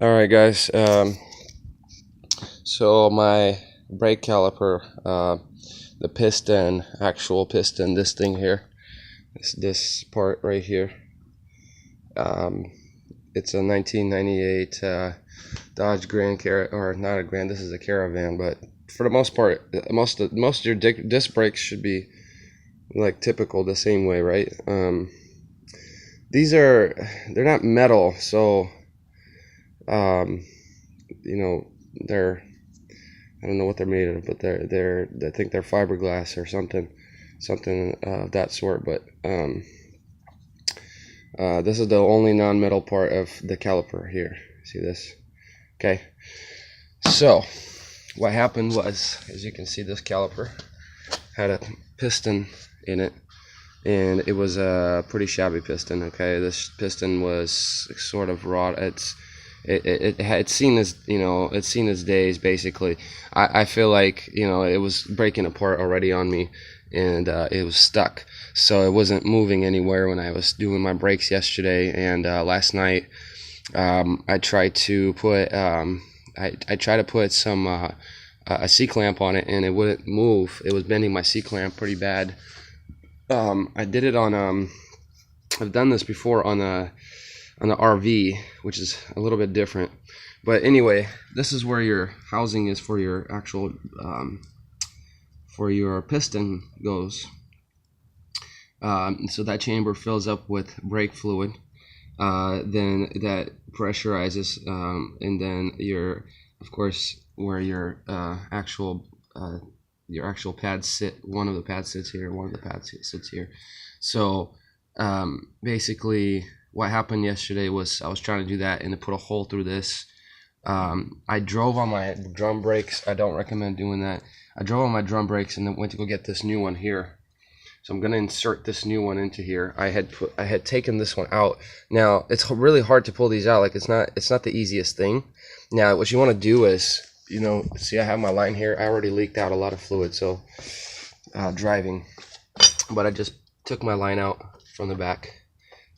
All right, guys. So my brake caliper, the piston, actual piston, this thing here, this part right here. It's a 1998 Dodge Grand or not a Grand. This is a Caravan, but for the most part, most of your disc brakes should be like typical the same way, right? They're not metal, so you know, I don't know what they're made of, but I think they're fiberglass or something of that sort. But this is the only non-metal part of the caliper here. See this? Okay. So what happened was, as you can see, this caliper had a piston in it, and it was a pretty shabby piston. Okay, this piston was sort of raw. It had seen its days basically. I feel like it was breaking apart already on me, and it was stuck, so it wasn't moving anywhere when I was doing my brakes yesterday. And last night I tried to put some a C-clamp on it, and it wouldn't move. It was bending my C-clamp pretty bad. I did it on I've done this before on the RV, which is a little bit different. But anyway, this is where your housing is for your actual for your piston goes. So that chamber fills up with brake fluid, then that pressurizes, and then of course, where your actual pads sit. One of the pads sits here, one of the pads sits here. So basically what happened yesterday was I was trying to do that, and to put a hole through this. I drove on my drum brakes. I don't recommend doing that. I drove on my drum brakes and then went to go get this new one here. So I'm going to insert this new one into here. I had taken this one out. Now it's really hard to pull these out. Like it's not the easiest thing. Now what you want to do is, see, I have my line here. I already leaked out a lot of fluid, so driving. But I just took my line out from the back.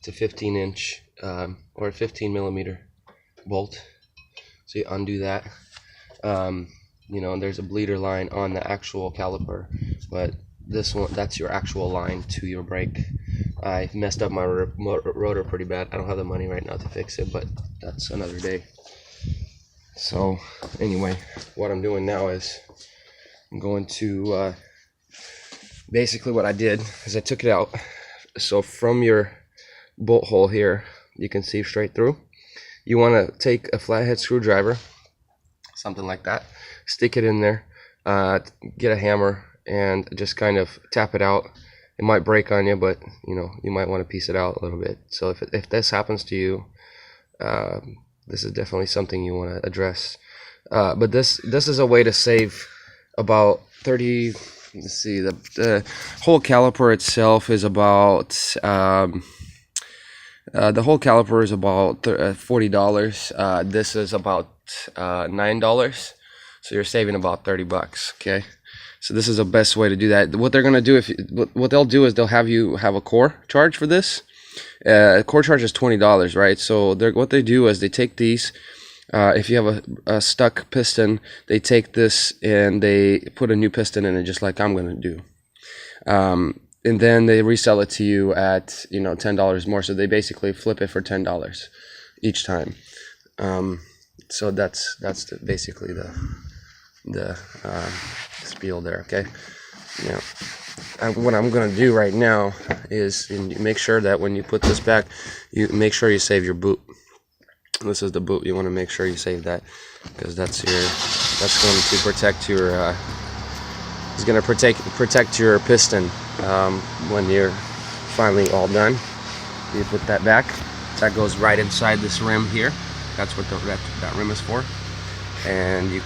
It's a 15-inch or a 15mm bolt. So you undo that. And there's a bleeder line on the actual caliper, but this one, that's your actual line to your brake. I messed up my rotor pretty bad. I don't have the money right now to fix it, but that's another day. So anyway, what I'm doing now is I'm going to basically what I did is I took it out. So from your bolt hole here, you can see straight through. You want to take a flathead screwdriver, something like that, stick it in there, get a hammer, and just kind of tap it out. It might break on you, but you might want to piece it out a little bit. So if this happens to you, this is definitely something you want to address. But this is a way to save about 30. Let's see, the whole caliper itself is about the whole caliper is about $40. This is about $9, so you're saving about $30. Okay, so this is the best way to do that. What they're gonna do, what they'll do is they'll have you have a core charge for this. Core charge is $20, right? So what they do is they take these. If you have a stuck piston, they take this and they put a new piston in it, just like I'm gonna do. And then they resell it to you at $10 more. So they basically flip it for $10 each time. So that's basically the spiel there. Okay. Now, what I'm gonna do right now is make sure that when you put this back, you make sure you save your boot. This is the boot. You want to make sure you save that, because that's going to protect your it's going to protect your piston when you're finally all done. You put that back. That goes right inside this rim here. That's what that rim is for. And you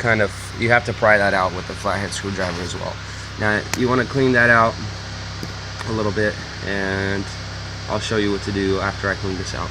have to pry that out with the flathead screwdriver as well. Now you want to clean that out a little bit, and I'll show you what to do after I clean this out.